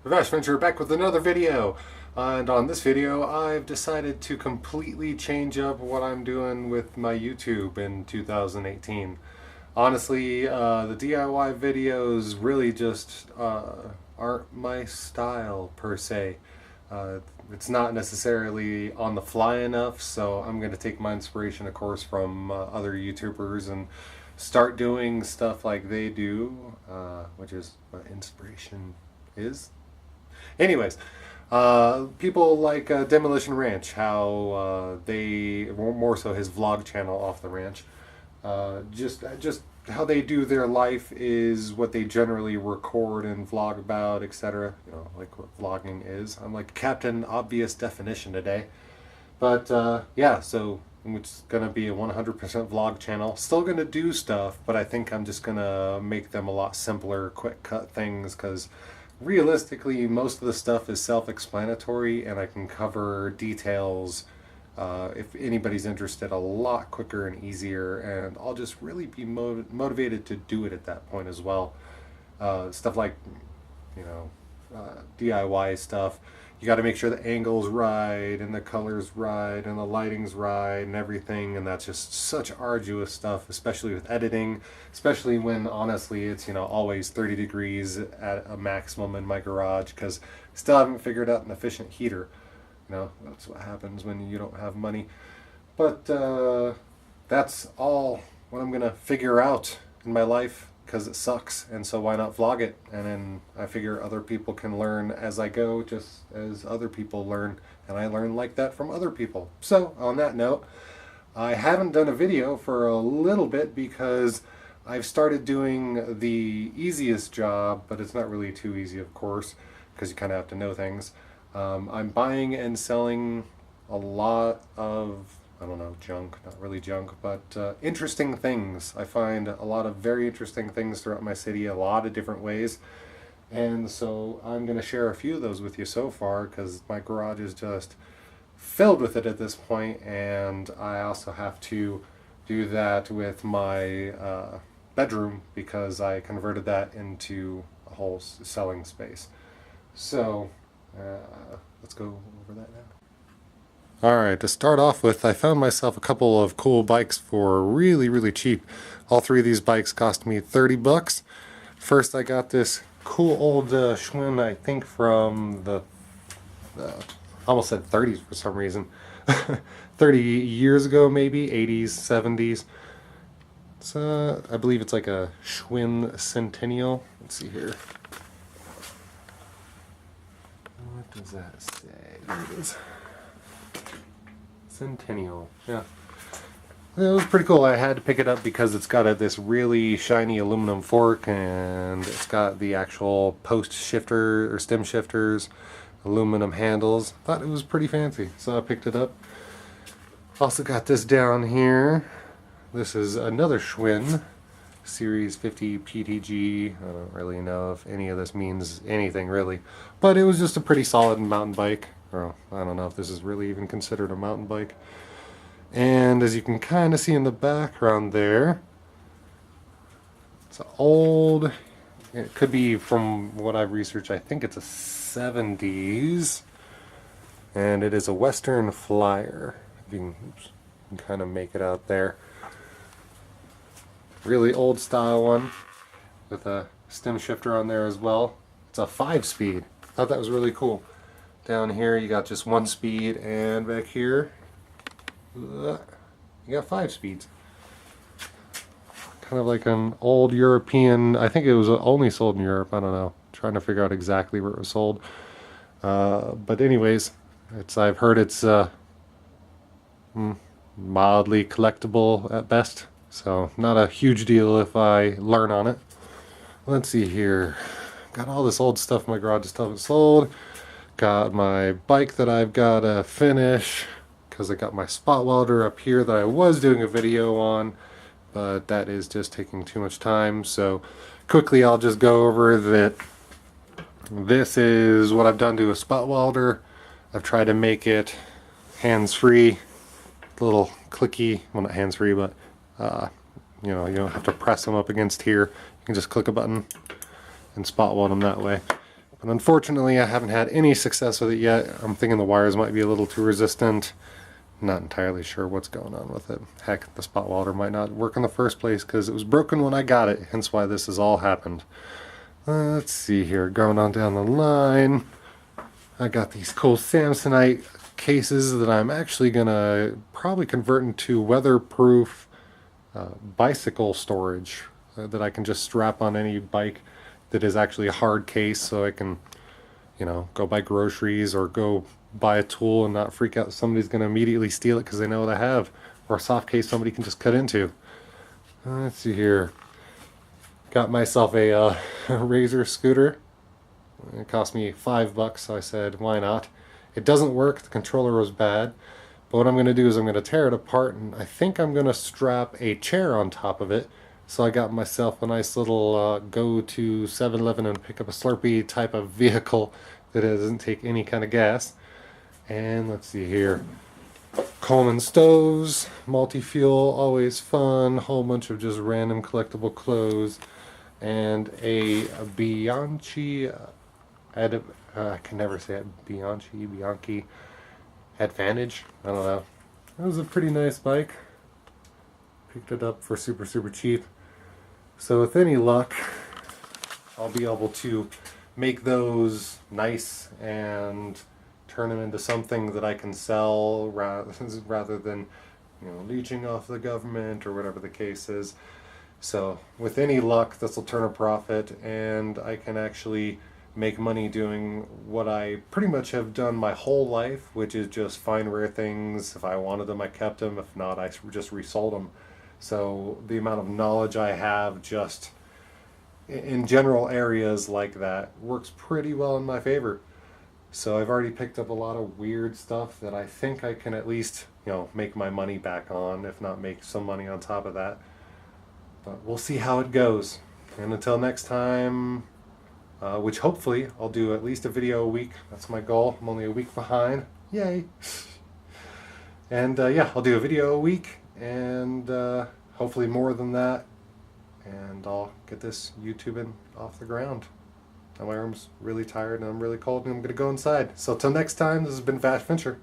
Vash Venture back with another video. And on this video, I've decided to completely change up what I'm doing with my YouTube in 2018. Honestly, the DIY videos really just aren't my style per se. It's not necessarily on the fly enough, so I'm going to take my inspiration, of course, from other YouTubers and start doing stuff like they do, which is what inspiration is. Anyways, people like Demolition Ranch, how they, more so his vlog channel off the ranch, just how they do their life is what they generally record and vlog about, etc. You know, like what vlogging is. I'm like Captain Obvious Definition today. But yeah, so it's going to be a 100% vlog channel. Still going to do stuff, but I think I'm just going to make them a lot simpler, quick cut things, because realistically, most of the stuff is self-explanatory, and I can cover details, if anybody's interested, a lot quicker and easier, and I'll just really be motivated to do it at that point as well. Stuff like, you know, DIY stuff. You got to make sure the angle's right and the color's right and the lighting's right and everything, and that's just such arduous stuff, especially with editing, especially when honestly it's, you know, always 30 degrees at a maximum in my garage because still haven't figured out an efficient heater. You know, that's what happens when you don't have money. But that's all what I'm gonna figure out in my life, because it sucks, and so why not vlog it? And then I figure other people can learn as I go, just as other people learn, and I learn like that from other people. So on that note, I haven't done a video for a little bit because I've started doing the easiest job, but it's not really too easy, of course, because you kind of have to know things. I'm buying and selling a lot of, I don't know, junk, not really junk, but interesting things. I find a lot of very interesting things throughout my city, a lot of different ways. And so I'm going to share a few of those with you so far, because my garage is just filled with it at this point, and I also have to do that with my bedroom, because I converted that into a whole selling space. So let's go over that now. Alright, to start off with, I found myself a couple of cool bikes for really, really cheap. All three of these bikes cost me 30 bucks. First, I got this cool old Schwinn, I think from the I almost said 30s for some reason. 30 years ago, maybe, 80s, 70s. It's, I believe it's like a Schwinn Centennial. Let's see here. What does that say? There it is. Centennial, yeah. It was pretty cool. I had to pick it up because it's got this really shiny aluminum fork, and it's got the actual post shifter or stem shifters, aluminum handles. Thought it was pretty fancy, so I picked it up. Also got this down here. This is another Schwinn Series 50 PTG. I don't really know if any of this means anything really, but it was just a pretty solid mountain bike. Or I don't know if this is really even considered a mountain bike. And as you can kind of see in the background there, it's an old, it could be from what I've researched, I think it's a 70s, and it is a Western Flyer. If you can kind of make it out there. Really old style one with a stem shifter on there as well. It's a 5-speed. Thought that was really cool. Down here you got just 1 speed, and back here you got 5 speeds. Kind of like an old European, I think it was only sold in Europe, I don't know. Trying to figure out exactly where it was sold. But anyways, I've heard it's mildly collectible at best. So not a huge deal if I learn on it. Let's see here. Got all this old stuff in my garage still haven't sold. Got my bike that I've got to finish, because I got my spot welder up here that I was doing a video on, but that is just taking too much time. So quickly I'll just go over that. This is what I've done to a spot welder. I've tried to make it hands-free, a little clicky, well not hands-free, but you know, you don't have to press them up against here. You can just click a button and spot weld them that way. But unfortunately, I haven't had any success with it yet. I'm thinking the wires might be a little too resistant. Not entirely sure what's going on with it. Heck, the spot welder might not work in the first place because it was broken when I got it, hence why this has all happened. Let's see here, going on down the line. I got these cool Samsonite cases that I'm actually gonna probably convert into weatherproof bicycle storage that I can just strap on any bike that is actually a hard case, so I can, you know, go buy groceries or go buy a tool and not freak out somebody's going to immediately steal it because they know what I have, or a soft case somebody can just cut into. Let's see here. Got myself a Razor scooter. It cost me $5, so I said, why not? It doesn't work. The controller was bad. But what I'm going to do is I'm going to tear it apart, and I think I'm going to strap a chair on top of it. So I got myself a nice little go to 7-Eleven and pick up a Slurpee type of vehicle that doesn't take any kind of gas. And let's see here. Coleman stoves, multi-fuel, always fun, whole bunch of just random collectible clothes, and a Bianchi, I can never say it, Bianchi Advantage, I don't know. It was a pretty nice bike. Picked it up for super cheap. So with any luck, I'll be able to make those nice and turn them into something that I can sell rather than, you know, leeching off the government or whatever the case is. So with any luck, this will turn a profit and I can actually make money doing what I pretty much have done my whole life, which is just find rare things. If I wanted them, I kept them. If not, I just resold them. So the amount of knowledge I have just in general areas like that works pretty well in my favor. So I've already picked up a lot of weird stuff that I think I can at least, you know, make my money back on, if not make some money on top of that. But we'll see how it goes. And until next time, which hopefully I'll do at least a video a week. That's my goal. I'm only a week behind. Yay! And yeah, I'll do a video a week, and hopefully more than that. And I'll get this YouTubing off the ground. Now my room's really tired and I'm really cold and I'm going to go inside. So till next time, this has been Vash Fincher.